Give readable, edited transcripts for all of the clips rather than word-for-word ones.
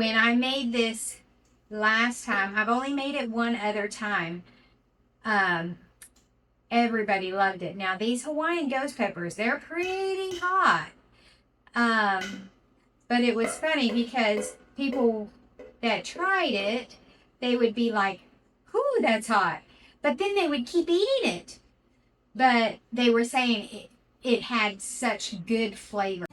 When I made this last time, I've only made it one other time. Everybody loved it. Now these Hawaiian Ghost Peppers, they're pretty hot. But it was funny because people that tried it, they would be like, "Whoo, that's hot." But then they would keep eating it. But they were saying it had such good flavor.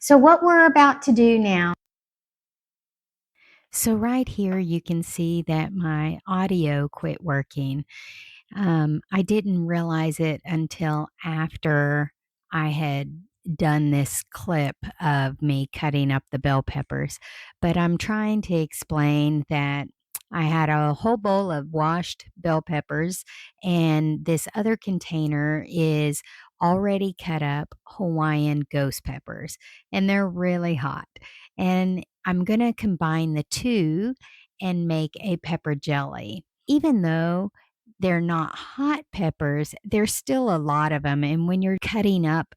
So what we're about to do now. So right here you can see that my audio quit working. I didn't realize it until after I had done this clip of me cutting up the bell peppers. But I'm trying to explain that I had a whole bowl of washed bell peppers, and this other container is already cut up Hawaiian ghost peppers, and they're really hot. And I'm going to combine the two and make a pepper jelly. Even though they're not hot peppers, there's still a lot of them. And when you're cutting up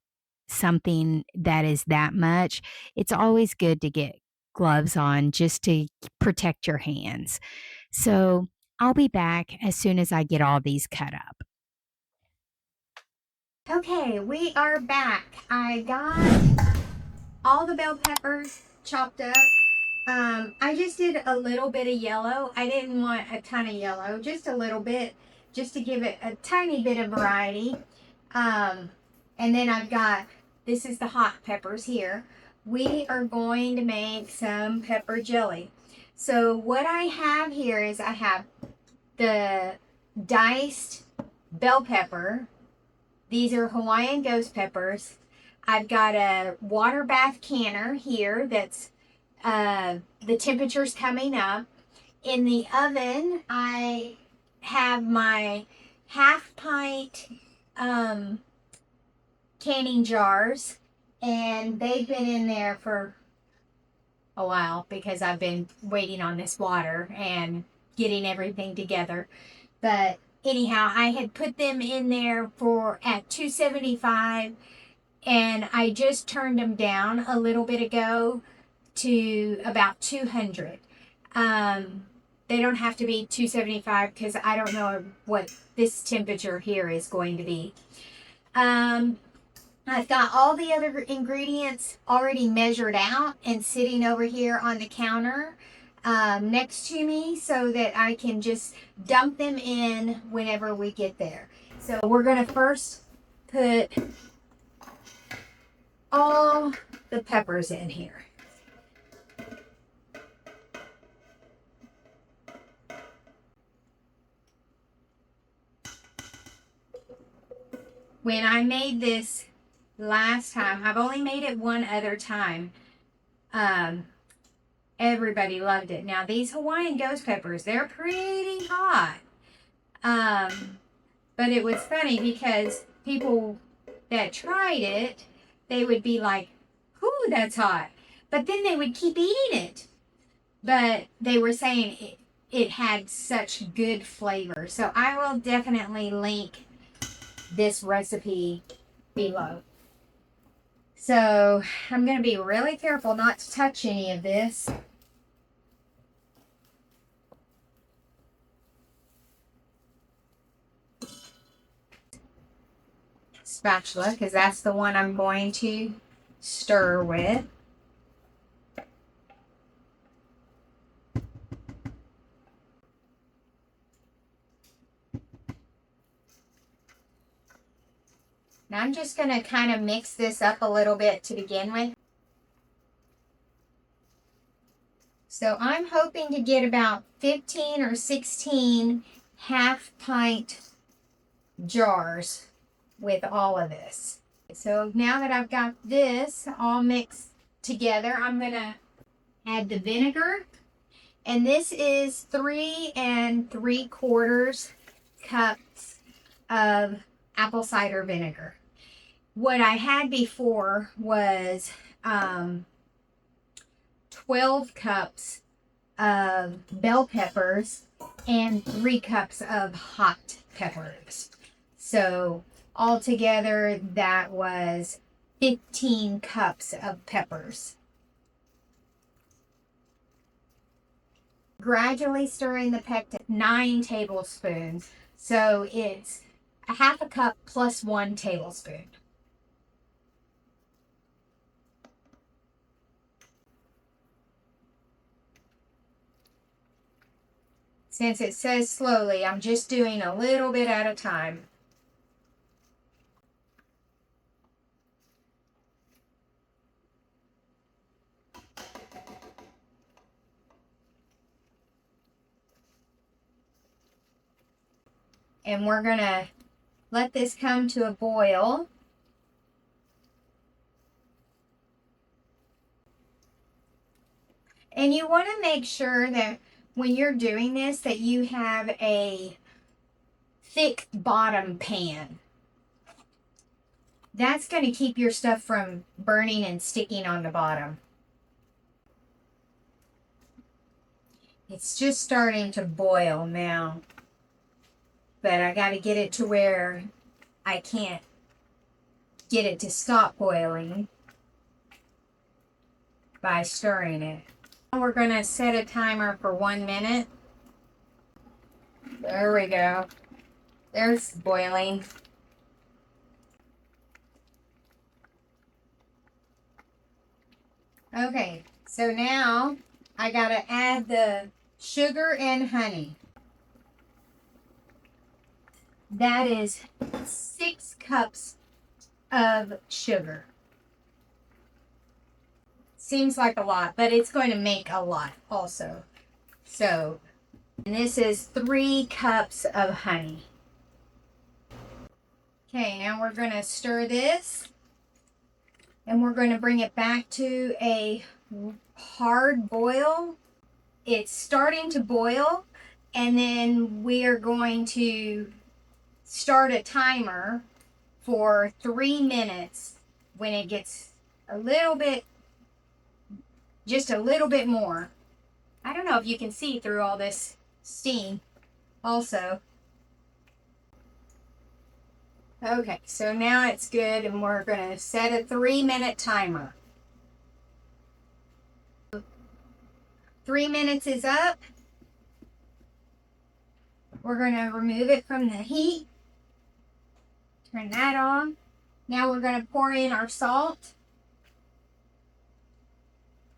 something that is that much, it's always good to get gloves on just to protect your hands. So I'll be back as soon as I get all these cut up. Okay, we are back. I got all the bell peppers chopped up. I just did a little bit of yellow. I didn't want a ton of yellow, just a little bit, just to give it a tiny bit of variety. And then I've got, this is the hot peppers here. We are going to make some pepper jelly. So what I have here is I have the diced bell pepper. These are Hawaiian Ghost Peppers. I've got a Waterbath canner here that's the temperature's coming up. In the oven, I have my half pint canning jars, and they've been in there for a while because I've been waiting on this water and getting everything together. But anyhow, I had put them in there at 275, and I just turned them down a little bit ago to about 200. They don't have to be 275 because I don't know what this temperature here is going to be. I've got all the other ingredients already measured out and sitting over here on the counter next to me so that I can just dump them in whenever we get there. So we're going to first put all the peppers in here. When I made this last time, I've only made it one other time. Everybody loved it. Now these Hawaiian Ghost Peppers, they're pretty hot. But it was funny because people that tried it, they would be like, "Whoo, that's hot." But then they would keep eating it. But they were saying it had such good flavor. So I will definitely link this recipe below. So I'm going to be really careful not to touch any of this. Spatula, because that's the one I'm going to stir with. Now I'm just going to kind of mix this up a little bit to begin with. So I'm hoping to get about 15 or 16 half pint jars with all of this. So now that I've got this all mixed together, I'm going to add the vinegar And this is 3 3/4 cups of apple cider vinegar. What I had before was 12 cups of bell peppers and 3 cups of hot peppers. So altogether that was 15 cups of peppers. Gradually stirring the pectin, 9 tablespoons. So it's a half a cup plus 1 tablespoon. Since it says slowly, I'm just doing a little bit at a time. And we're going to let this come to a boil. And you want to make sure that when you're doing this that you have a thick bottom pan. That's going to keep your stuff from burning and sticking on the bottom. It's just starting to boil now. But I got to get it to where I can't get it to stop boiling by stirring it. We're going to set a timer for 1 minute. There we go. There's boiling. Okay, so now I got to add the sugar and honey. That is 6 cups of sugar. Seems like a lot, but it's going to make a lot also. So, and this is 3 cups of honey. Okay, now we're going to stir this. And we're going to bring it back to a hard boil. It's starting to boil. And then we are going to start a timer for 3 minutes when it gets a little bit, just a little bit more. I don't know if you can see through all this steam also. Okay, so now it's good and we're going to set a 3-minute timer. 3 minutes is up. We're going to remove it from the heat. Turn that on. Now we're going to pour in our salt.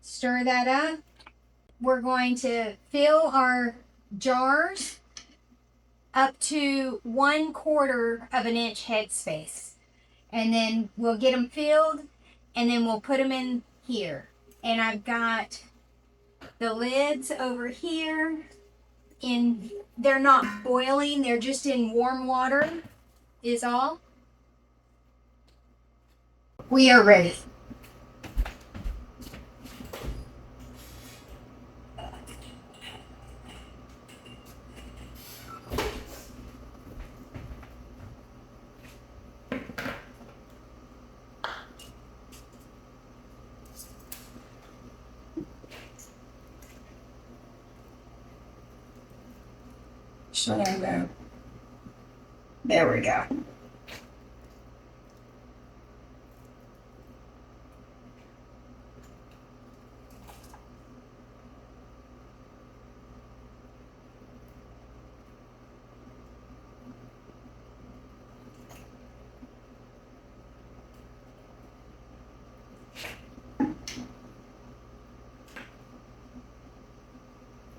Stir that up. We're going to fill our jars up to 1/4 of an inch headspace. And then we'll get them filled and then we'll put them in here. And I've got the lids over here. They're not boiling, they're just in warm water is all. We are ready. There we go.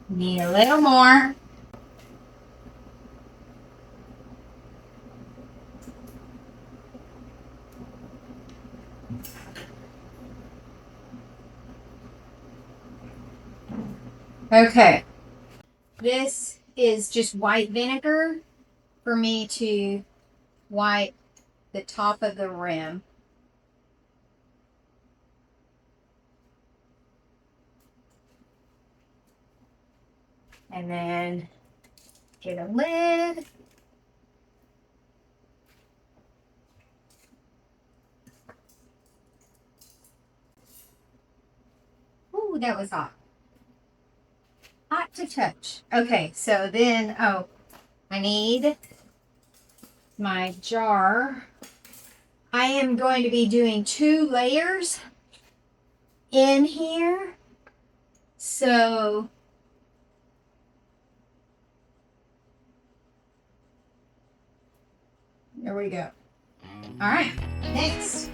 Need a little more. Okay. This is just white vinegar for me to wipe the top of the rim. And then get a lid. Ooh, that was hot. Hot to touch. Okay, so then, oh, I need my jar. I am going to be doing 2 layers in here. So there we go. All right, next.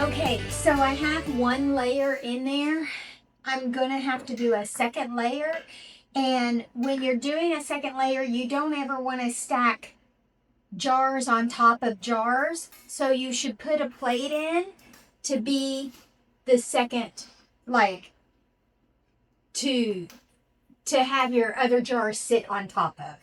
Okay, so I have 1 layer in there. I'm gonna have to do a second layer. And when you're doing a second layer, you don't ever want to stack jars on top of jars. So you should put a plate in to be the second, like, to have your other jars sit on top of.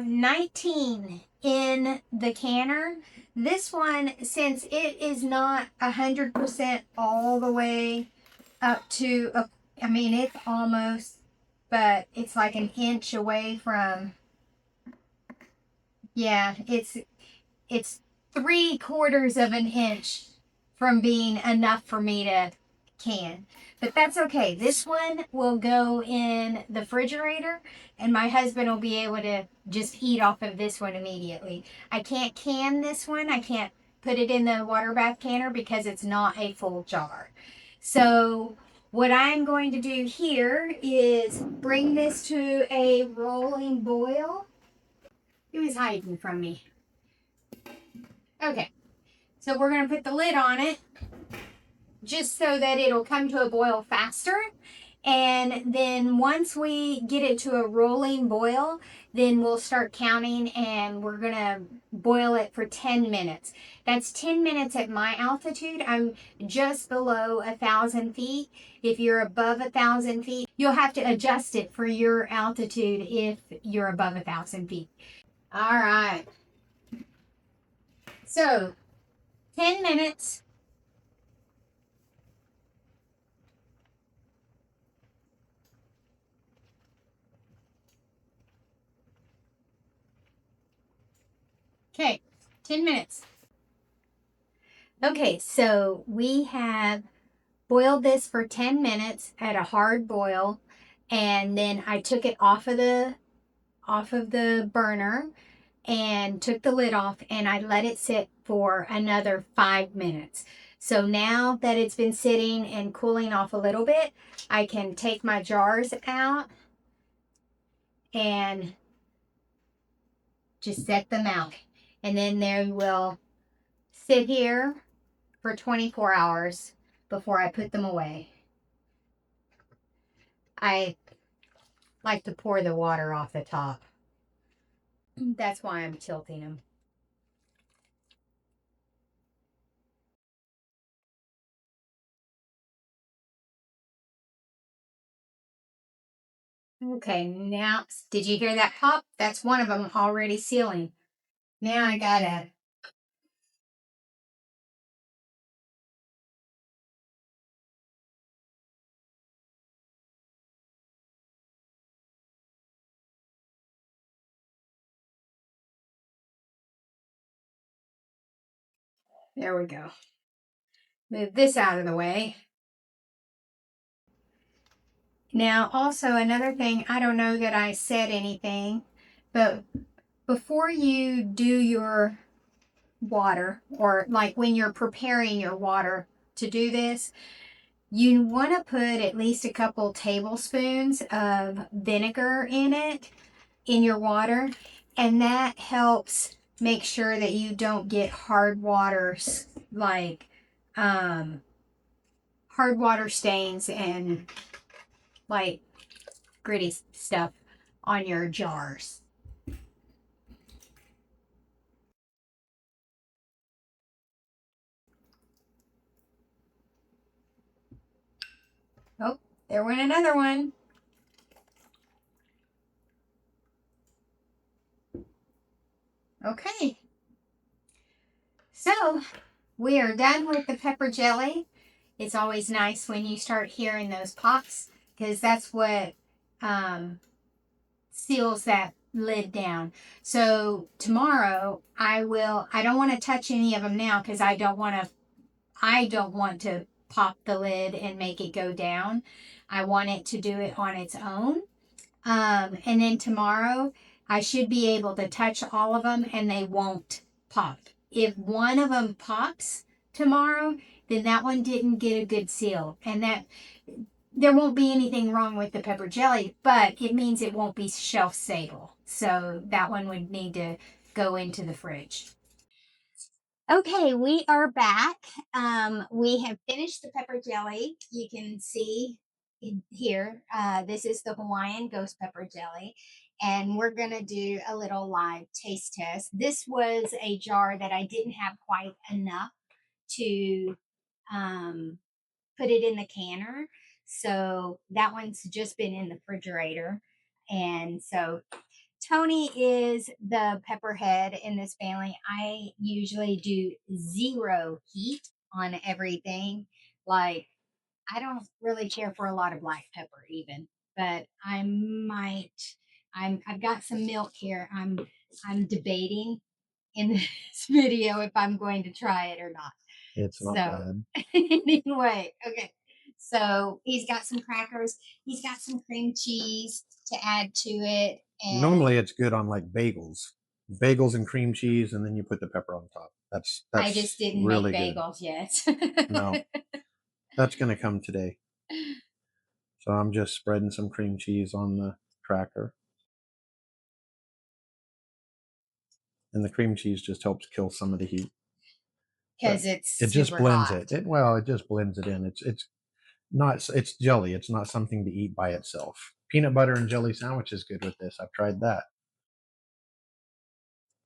have 19 in the canner. This one, since it is not 100% all the way up to, I mean, it's almost, but it's like an inch away from, yeah, it's 3/4 of an inch from being enough for me to can. But that's okay. This one will go in the refrigerator and my husband will be able to just eat off of this one immediately. I can't can this one. I can't put it in the water bath canner because it's not a full jar. So what I'm going to do here is bring this to a rolling boil. He was hiding from me. Okay, so we're going to put the lid on it just so that it'll come to a boil faster. And then once we get it to a rolling boil, then we'll start counting and we're going to boil it for 10 minutes. That's 10 minutes at my altitude. I'm just below 1,000 feet. If you're above 1,000 feet, you'll have to adjust it for your altitude if you're above 1,000 feet. All right. So 10 minutes. Okay, 10 minutes. Okay, so we have boiled this for 10 minutes at a hard boil, and then I took it off of the burner and took the lid off and I let it sit for another 5 minutes. So now that it's been sitting and cooling off a little bit, I can take my jars out and just set them out. And then they will sit here for 24 hours before I put them away. I like to pour the water off the top. That's why I'm tilting them. Okay, now, did you hear that pop? That's one of them already sealing. Now I gotta, there we go. Move this out of the way. Now, also another thing, I don't know that I said anything, but before you do your water, or like when you're preparing your water to do this, you want to put at least a couple tablespoons of vinegar in it, in your water, and that helps make sure that you don't get hard water, like hard water stains and like gritty stuff on your jars. Oh, there went another one. Okay, so we are done with the pepper jelly. It's always nice when you start hearing those pops because that's what seals that lid down. So tomorrow I don't want to touch any of them now because I don't want to pop the lid and make it go down. I want it to do it on its own. And then tomorrow I should be able to touch all of them and they won't pop. If one of them pops tomorrow, then that one didn't get a good seal. And that there won't be anything wrong with the pepper jelly, but it means it won't be shelf stable. So that one would need to go into the fridge. Okay, we are back. We have finished the pepper jelly. You can see here, this is the Hawaiian Ghost Pepper Jelly, and we're going to do a little live taste test. This was a jar that I didn't have quite enough to um, put it in the canner. So that one's just been in the refrigerator. And so Tony is the pepper head in this family. I usually do 0 heat on everything. Like, I don't really care for a lot of black pepper even, but I might. I've got some milk here. I'm debating in this video if I'm going to try it or not. It's not bad. Anyway, okay. So he's got some crackers. He's got some cream cheese to add to it. And Normally it's good on like bagels and cream cheese, and then you put the pepper on top. That's I just didn't really make good. bagels yet. No, that's going to come today. So I'm just spreading some cream cheese on the cracker. And the cream cheese just helps kill some of the heat. Because it's it just super blends hot. it just blends it in. It's jelly. It's not something to eat by itself. Peanut butter and jelly sandwich is good with this. I've tried that.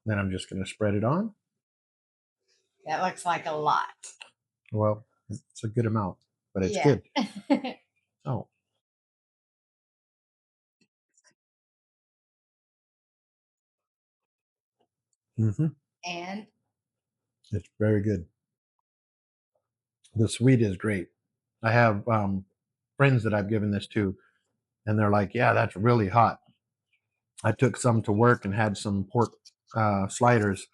Then I'm just going to spread it on. That looks like a lot. Well, it's a good amount, but it's good. Oh. And it's very good. The sweet is great. I have friends that I've given this to, and they're like, yeah, that's really hot. I took some to work and had some pork sliders,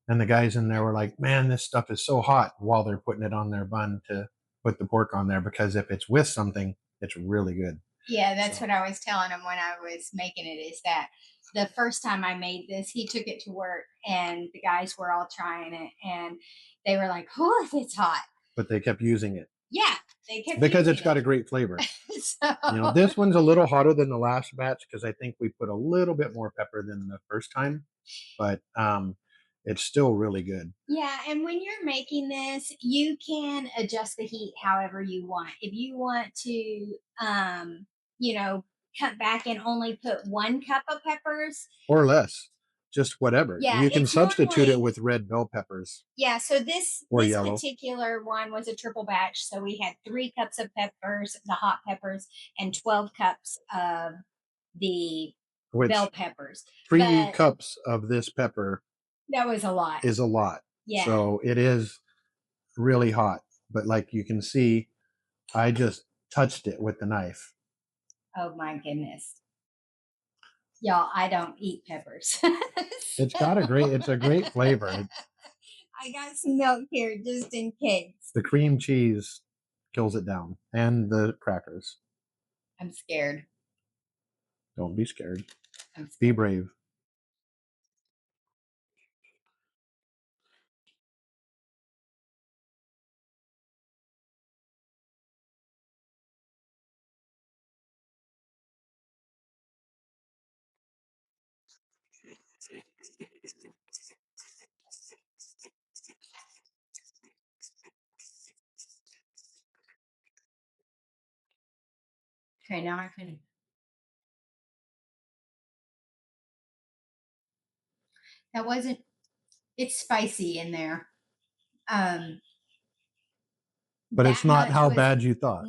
and the guys in there were like, man, this stuff is so hot, while they're putting it on their bun to put the pork on there, because if it's with something, it's really good. Yeah, that's what I was telling him when I was making it, is that the first time I made this, he took it to work and the guys were all trying it and they were like, oh, it's hot. But they kept using it. Yeah, they kept because it's got a great flavor. So This one's a little hotter than the last batch because I think we put a little bit more pepper than the first time, but it's still really good. Yeah, and when you're making this, you can adjust the heat however you want. If you want to, cut back and only put 1 cup of peppers or less, just whatever. Yeah, you can it's substitute it normally- with red bell peppers. Yeah, so this yellow. particular one was a triple batch. So we had 3 cups of peppers, the hot peppers, and 12 cups of the bell peppers. 3 cups of this pepper That was a lot. is a lot. Yeah. So it is really hot. But like you can see, I just touched it with the knife. Oh my goodness. Y'all, I don't eat peppers. It's a great flavor. I got some milk here just in case. The cream cheese kills it down, and the crackers. I'm scared. Don't be scared. Be brave. Okay, now I can. That wasn't. It's spicy in there. But it's not how bad you thought.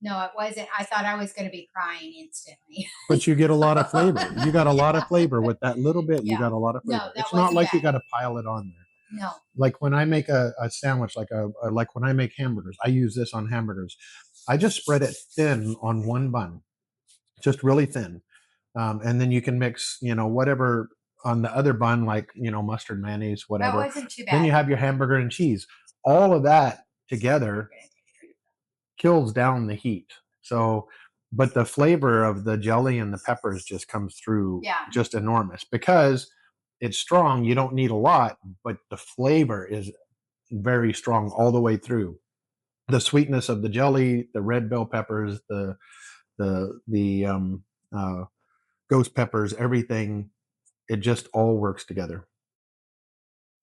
No, it wasn't. I thought I was going to be crying instantly. But you get a lot of flavor. You got a lot of flavor with that little bit. You got a lot of flavor. No, it's not like you got to pile it on there. No. Like when I make a sandwich, like when I make hamburgers, I use this on hamburgers. I just spread it thin on one bun, just really thin, and then you can mix, whatever on the other bun, like mustard, mayonnaise, whatever. That wasn't too bad. Then you have your hamburger and cheese. All of that together kills down the heat. So, but the flavor of the jelly and the peppers just comes through just enormous because it's strong. You don't need a lot, but the flavor is very strong all the way through. The sweetness of the jelly, the red bell peppers, the ghost peppers, everything, it just all works together.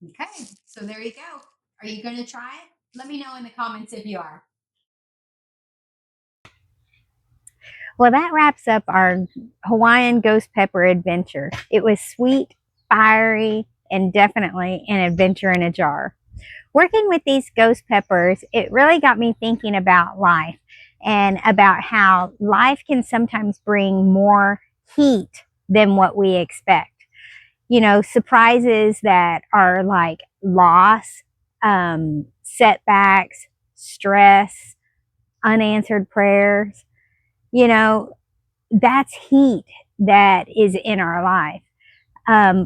Okay, so there you go. Are you going to try it? Let me know in the comments if you are. Well, that wraps up our Hawaiian Ghost Pepper adventure. It was sweet, fiery, and definitely an adventure in a jar. Working with these ghost peppers, it really got me thinking about life and about how life can sometimes bring more heat than what we expect. You know, surprises that are like loss, setbacks, stress, unanswered prayers, you know, that's heat that is in our life.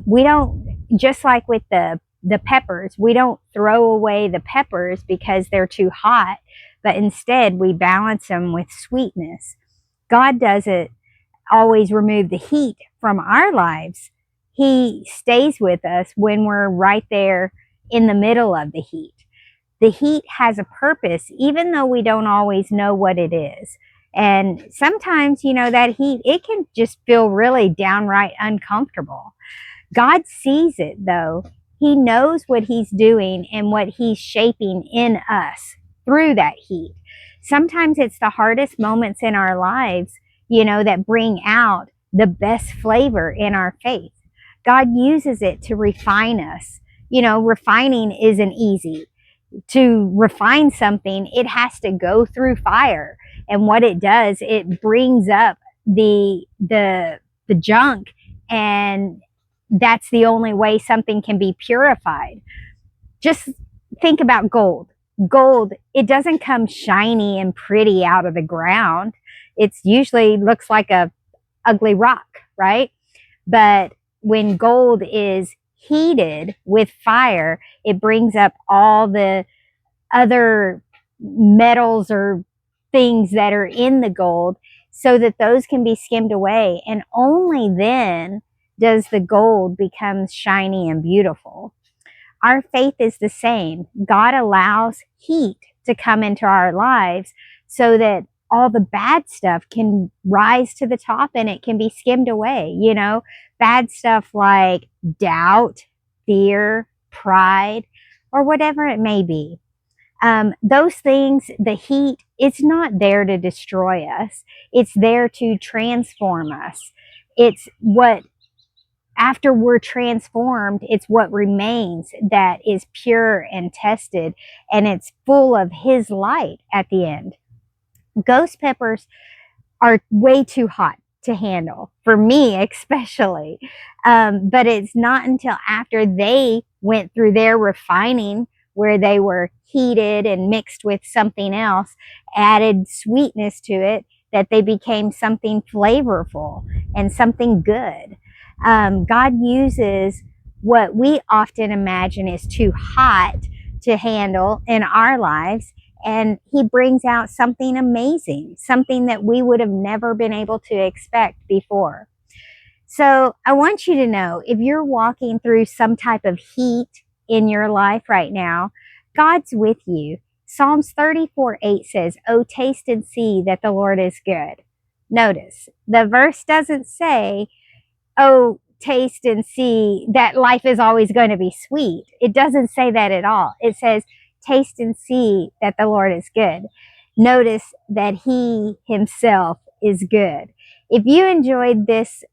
We don't, just like with the peppers, we don't throw away the peppers because they're too hot, but instead we balance them with sweetness. God doesn't always remove the heat from our lives. He stays with us when we're right there in the middle of the heat. The heat has a purpose, even though we don't always know what it is. And sometimes, you know, that heat, it can just feel really downright uncomfortable. God sees it though. He knows what he's doing and what he's shaping in us through that heat. Sometimes it's the hardest moments in our lives, you know, that bring out the best flavor in our faith. God uses it to refine us. You know, refining isn't easy. To refine something, it has to go through fire. And what it does, it brings up the junk, and that's the only way something can be purified. Just think about gold. Gold, it doesn't come shiny and pretty out of the ground. It's usually looks like a ugly rock, right? But when gold is heated with fire, it brings up all the other metals or things that are in the gold so that those can be skimmed away. And only then does the gold become shiny and beautiful. Our faith is the same. God allows heat to come into our lives so that all the bad stuff can rise to the top and it can be skimmed away. You know, bad stuff like doubt, fear, pride, or whatever it may be. Those things, the heat, it's not there to destroy us. It's there to transform us. It's what, after we're transformed, it's what remains that is pure and tested, and it's full of his light at the end. Ghost peppers are way too hot to handle, for me especially. But it's not until after they went through their refining, where they were heated and mixed with something else, added sweetness to it, that they became something flavorful and something good. God uses what we often imagine is too hot to handle in our lives, and he brings out something amazing, something that we would have never been able to expect before. So I want you to know, if you're walking through some type of heat in your life right now, God's with you. Psalms 34:8 says, "Oh, taste and see that the Lord is good." Notice, the verse doesn't say, "Oh, taste and see that life is always going to be sweet." It doesn't say that at all. It says, "Taste and see that the Lord is good." Notice that he himself is good. If you enjoyed this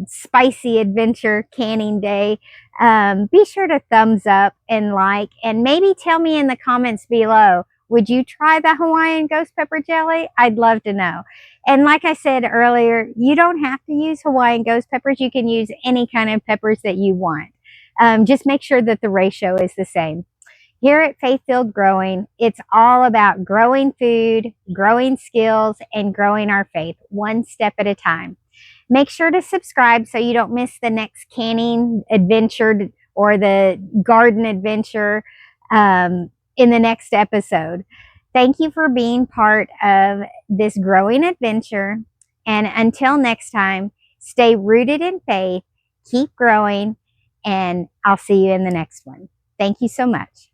spicy adventure canning day, be sure to thumbs up and like, and maybe tell me in the comments below, would you try the Hawaiian Ghost Pepper Jelly? I'd love to know. And like I said earlier, you don't have to use Hawaiian Ghost Peppers. You can use any kind of peppers that you want. Just make sure that the ratio is the same. Here at Faith Filled Growing, it's all about growing food, growing skills, and growing our faith one step at a time. Make sure to subscribe so you don't miss the next canning adventure or the garden adventure in the next episode. Thank you for being part of this growing adventure. And until next time, stay rooted in faith, keep growing, and I'll see you in the next one. Thank you so much.